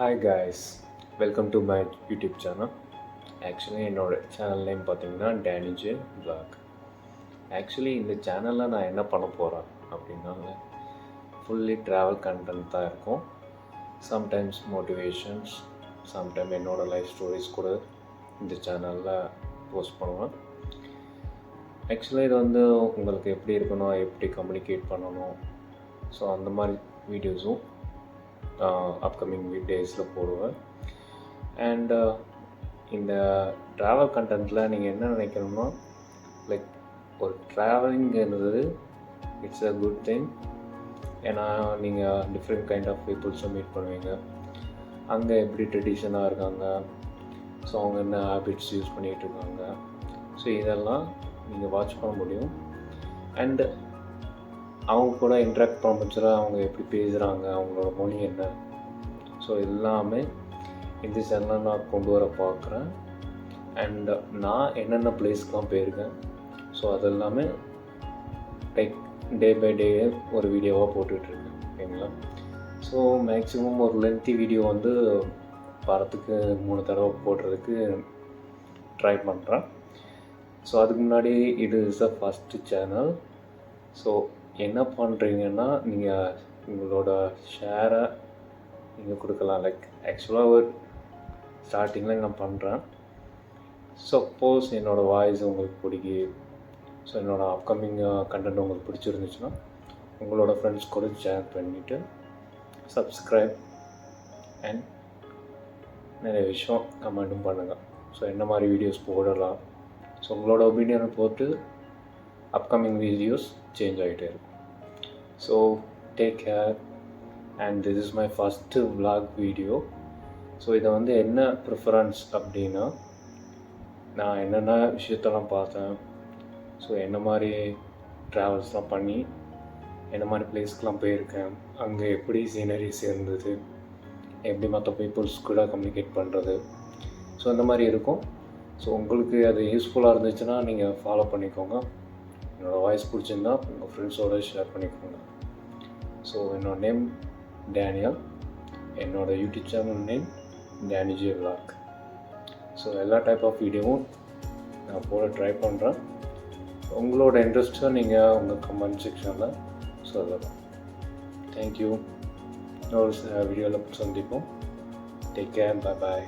Hi guys, welcome to my YouTube channel. Actually என்னோட channel name பார்த்தீங்கன்னா டேனிஜே black. Actually இந்த சேனலில் நான் என்ன பண்ண போகிறேன் அப்படின்னா ஃபுல்லி ட்ராவல் கண்டென்ட் தான் இருக்கும். சம்டைம்ஸ் மோட்டிவேஷன்ஸ், சம்டைம் என்னோடய லைஃப் ஸ்டோரிஸ் கூட இந்த சேனலில் போஸ்ட் பண்ணுவேன். ஆக்சுவலாக இது வந்து உங்களுக்கு எப்படி இருக்கணும், எப்படி கம்யூனிகேட் பண்ணணும், ஸோ அந்த மாதிரி வீடியோஸும் அப்கமிங் டேஸில் போடுவேன். அண்ட் இந்த ட்ராவல் கண்டென்ட்டில் நீங்கள் என்ன நினைக்கணும்னா, லைக் ஒரு ட்ராவலிங்கிறது இட்ஸ் அ குட் திங். ஏன்னா நீங்கள் டிஃப்ரெண்ட் கைண்ட் ஆஃப் பீப்புள்ஸை மீட் பண்ணுவீங்க. அங்கே எப்படி ட்ரெடிஷனாக இருக்காங்க, ஸோ அவங்க என்ன ஹேபிட்ஸ் யூஸ் பண்ணிகிட்டு இருக்காங்க, ஸோ இதெல்லாம் நீங்கள் வாட்ச் பண்ண முடியும். அண்டு அவங்க கூட இன்ட்ராக்ட் பண்ண முடிச்சா அவங்க எப்படி பேசுகிறாங்க, அவங்களோட மொழி என்ன, ஸோ எல்லாமே இந்த சேனலில் நான் கொண்டு வர பார்க்குறேன். அண்ட் நான் என்னென்ன பிளேஸ்க்கெலாம் போயிருக்கேன், ஸோ அதெல்லாமே லைக் டே பை டே ஒரு வீடியோவாக போட்டுட்ருக்கேன். ஓகேங்களா? ஸோ மேக்ஸிமம் ஒரு லென்த்தி வீடியோ வந்து வாரத்துக்கு 3 தடவை போடுறதுக்கு ட்ரை பண்ணுறேன். ஸோ அதுக்கு முன்னாடி இது is a first channel. So என்ன பண்ணுறீங்கன்னா, நீங்கள் உங்களோட ஷேரை நீங்கள் கொடுக்கலாம். லைக் ஆக்சுவலாக ஒரு ஸ்டார்டிங்கில் நான் பண்ணுறேன். சப்போஸ் என்னோடய வாய்ஸ் உங்களுக்கு பிடிக்கி, ஸோ என்னோடய அப்கமிங் கண்டென்ட் உங்களுக்கு பிடிச்சிருந்துச்சுன்னா உங்களோட ஃப்ரெண்ட்ஸ் கூட ஷேர் பண்ணிவிட்டு சப்ஸ்கிரைப் அண்ட் நிறைய விஷயம் கமெண்ட்டும் பண்ணுங்கள். ஸோ என்ன மாதிரி வீடியோஸ் போடலாம், ஸோ உங்களோட ஒப்பீனியனை போட்டு அப்கமிங் வீடியோஸ் சேஞ்ச் ஆகிட்டே இருக்கும். So take care. And this is my first vlog video. So இதை வந்து என்ன ப்ரிஃபரன்ஸ் அப்படின்னா, நான் என்னென்ன விஷயத்தெல்லாம் பார்த்தேன், ஸோ என்ன மாதிரி ட்ராவல்ஸ்லாம் பண்ணி என்ன மாதிரி பிளேஸ்க்கெலாம் போயிருக்கேன், அங்கே எப்படி சீனரிஸ் இருந்தது, எப்படி மற்ற பீப்புள்ஸ் கூட கம்யூனிகேட் பண்ணுறது, ஸோ அந்த மாதிரி இருக்கும். ஸோ உங்களுக்கு அது யூஸ்ஃபுல்லாக இருந்துச்சுன்னா நீங்கள் ஃபாலோ பண்ணிக்கோங்க. என்னோடய வாய்ஸ் பிடிச்சிருந்தா உங்கள் ஃப்ரெண்ட்ஸோடு ஷேர் பண்ணிக்கோங்க. ஸோ என்னோடய நேம் டேனியல், என்னோடய YouTube channel name Danny J vlog. So எல்லா டைப் ஆஃப் வீடியோவும் நான் போட ட்ரை பண்ணுறேன். உங்களோட இன்ட்ரெஸ்ட்டை நீங்கள் உங்கள் கமெண்ட் செக்ஷனில் சொல்லலாம். தேங்க்யூ. இன்னொரு வீடியோவில் சந்திப்போம். Take care. பாய்.